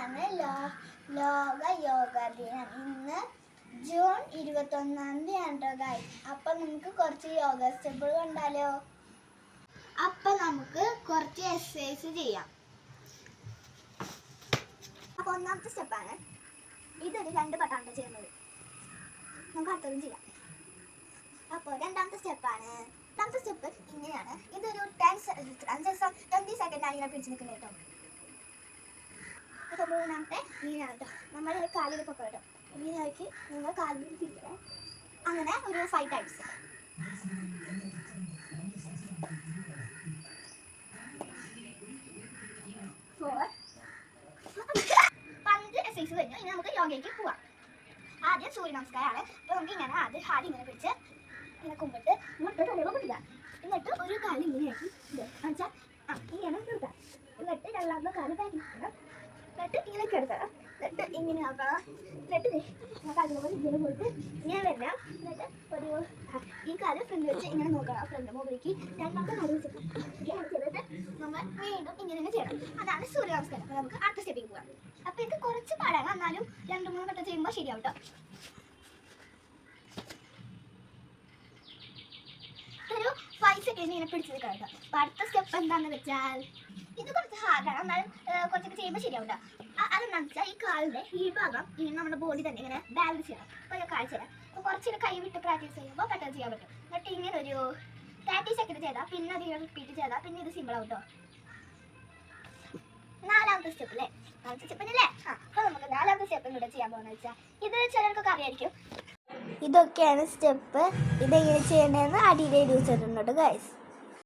ഇന്നാണ് ലോക യോഗ ദിനം. ഇന്ന് ജൂൺ 21 ഗൈസ്. അപ്പൊ നമുക്ക് കുറച്ച് യോഗ സ്റ്റെപ്പുകൾ കണ്ടാലോ? അപ്പൊ നമുക്ക് കുറച്ച് എക്സസൈസ് ചെയ്യാം. അപ്പൊ ഒന്നാമത്തെ സ്റ്റെപ്പാണ് ഇതൊരു 2 പട്ടാണ് ചെയ്യുന്നത്. നമുക്ക് അടുത്തതും ചെയ്യാം. അപ്പോൾ രണ്ടാമത്തെ സ്റ്റെപ്പാണ്. രണ്ടാമത്തെ സ്റ്റെപ്പ് ഇങ്ങനെയാണ്. ഇതൊരു 20 സെക്കൻഡാണ് ഇങ്ങനെ പിടിച്ച് നിൽക്കുന്നത് കേട്ടോ. അപ്പോൾ മൂന്നാമത്തെ ഇങ്ങനെയാണ് കേട്ടോ. നമ്മൾ കാലിൽ പൊക്കം കേട്ടോ. ഇങ്ങനെയാക്കി നിങ്ങൾ കാലിൽ തിരിക്കണം. അങ്ങനെ ഒരു 5 ടൈംസ്. എക്സസൈസ് കഴിഞ്ഞു. ഇനി നമുക്ക് യോഗയ്ക്ക് പോവാം. ആദ്യം സൂര്യ നമസ്കാരമാണ്. അപ്പോൾ നമുക്ക് ഇങ്ങനെ ആദ്യം ഇങ്ങനെ പിടിച്ച് ഇങ്ങനെ കുമ്പിട്ട് മുട്ടില്ല. എന്നിട്ട് ഒരു കാലം ഇങ്ങനെയാക്കി വെച്ചാൽ ഇങ്ങനെ നിർത്താം. എന്നിട്ട് രണ്ടാമത്തെ കാലം ബാക്കി എന്നിട്ട് ഇങ്ങനെ കിടക്കണം. എന്നിട്ട് ഇങ്ങനെ ആക്കണം. എന്നിട്ട് കാലിലൂടെ ഇങ്ങനെ പോയിട്ട് ഇങ്ങനെ വരണം. എന്നിട്ട് ഒരു ഈ കാലം ഫ്രണ്ട് വെച്ച് ഇങ്ങനെ നോക്കണം. ഫ്രണ്ട് മുകളിലേക്ക് രണ്ടാമത്തെ കാലം വെച്ചിട്ട് ചെയ്തിട്ട് നമ്മൾ വീണ്ടും ഇങ്ങനെ ചെയ്യണം. അതാണ് സൂര്യ നമസ്കാരം. അപ്പോൾ നമുക്ക് അടുത്ത സ്റ്റെപ്പിൽ പോകാം. അപ്പോൾ ഇത് കുറച്ച് പാടാണ്, എന്നാലും 2-3 വട്ടം ചെയ്യുമ്പോൾ ശരിയാവും കേട്ടോ. ഒരു 5 സെക്കൻഡ് ഇങ്ങനെ പിടിച്ച് നിൽക്കാം കേട്ടോ. അപ്പോൾ അടുത്ത സ്റ്റെപ്പ് എന്താണെന്ന് വെച്ചാൽ ഇത് കുറച്ച് ഹാർഡാണ്, എന്നാലും കുറച്ചൊക്കെ ചെയ്യുമ്പോൾ ശരിയാവും കേട്ടോ. അതെന്താണെന്ന് വെച്ചാൽ ഈ കാലിൻ്റെ ഈ ഭാഗം ഇങ്ങനെ നമ്മുടെ ബോഡി തന്നെ ഇങ്ങനെ ബാലൻസ് ചെയ്യണം. അപ്പോൾ ഞാൻ കാണിച്ചു തരാം. അപ്പോൾ കുറച്ച് കൈ വിട്ട് പ്രാക്ടീസ് ചെയ്യുമ്പോൾ പെട്ടെന്ന് ചെയ്യാൻ പറ്റും. എന്നിട്ട് ഇങ്ങനെ ഒരു 30 സെക്കൻഡ് ചെയ്താൽ പിന്നെ അധികം റിപ്പീറ്റ് ചെയ്താൽ പിന്നെ ഇത് സിമ്പിൾ ആവും കേട്ടോ. നാലാമത്തെ സ്റ്റെപ്പ് അല്ലേ? നാലാമത്തെ സ്റ്റെപ്പിനല്ലേ? അപ്പോൾ നമുക്ക് നാലാമത്തെ സ്റ്റെപ്പും കൂടെ ചെയ്യാൻ പോകുന്നത് വെച്ചാൽ ഇത് ചിലർക്കൊക്കെ അറിയായിരിക്കും. ഇതൊക്കെയാണ് സ്റ്റെപ്പ്. ഇതെങ്ങനെ ചെയ്യേണ്ടതെന്ന് അടിയിൽ എഴുതി വെച്ചിട്ടുണ്ട് ഗൈസ്.